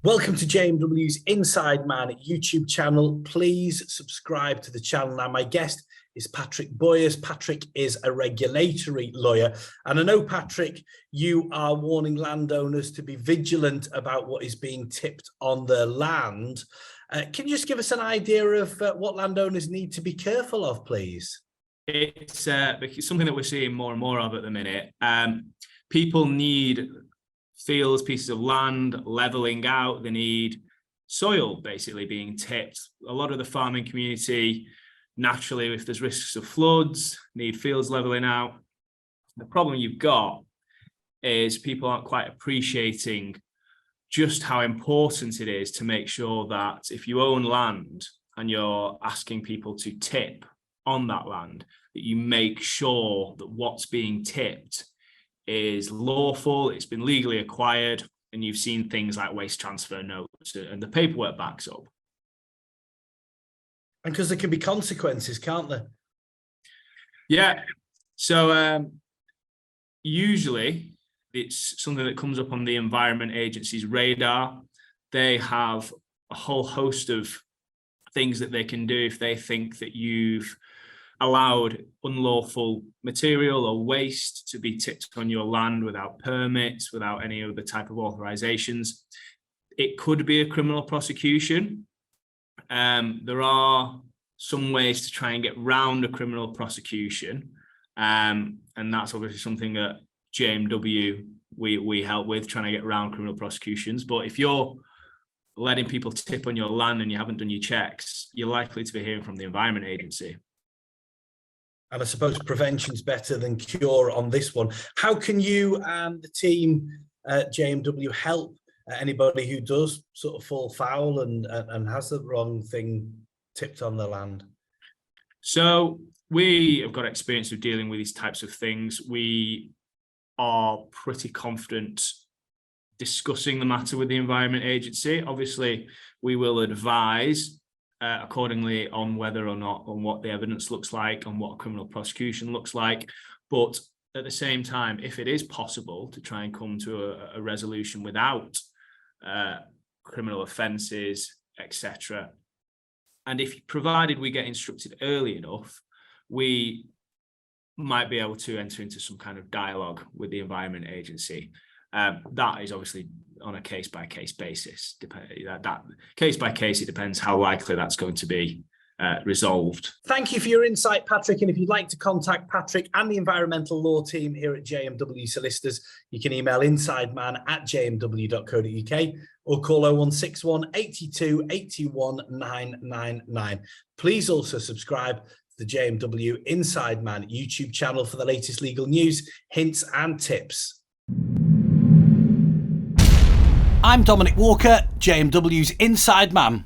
Welcome to JMW's Inside Man YouTube channel. Please subscribe to the channel. Now, my guest is Patrick Boyers. Patrick is a regulatory lawyer. And I know, Patrick, you are warning landowners to be vigilant about what is being tipped on their land. Can you just give us an idea of what landowners need to be careful of, please? It's something that we're seeing more and more of at the minute. People need fields, pieces of land leveling out. They need soil basically being tipped. A lot of the farming community, naturally, if there's risks of floods, need fields leveling out. The problem you've got is people aren't quite appreciating just how important it is to make sure that if you own land and you're asking people to tip on that land, that you make sure that what's being tipped is lawful, it's been legally acquired, and you've seen things like waste transfer notes and the paperwork backs up. And because there can be consequences, can't there? Yeah. So usually it's something that comes up on the Environment Agency's radar. They have a whole host of things that they can do if they think that you've allowed unlawful material or waste to be tipped on your land without permits, without any other type of authorizations. It could be a criminal prosecution. There are some ways to try and get round a criminal prosecution. And that's obviously something that JMW, we help with, trying to get around criminal prosecutions. But if you're letting people tip on your land and you haven't done your checks, you're likely to be hearing from the Environment Agency. And I suppose prevention's better than cure on this one. How can you and the team at JMW help anybody who does sort of fall foul and has the wrong thing tipped on their land? So we have got experience of dealing with these types of things. We are pretty confident discussing the matter with the Environment Agency. Obviously, we will advise accordingly on whether or not, on what the evidence looks like, on what a criminal prosecution looks like. But at the same time, if it is possible to try and come to a resolution without criminal offences, etc., and if provided we get instructed early enough, we might be able to enter into some kind of dialogue with the Environment Agency. That is obviously on a case-by-case basis. That case by case, it depends how likely that's going to be resolved. Thank you for your insight, Patrick. And if you'd like to contact Patrick and the environmental law team here at JMW Solicitors, you can email insideman@jmw.co.uk or call 0161 82 81 999. Please also subscribe to the JMW Inside Man YouTube channel for the latest legal news, hints and tips. I'm Dominic Walker, JMW's Inside Man.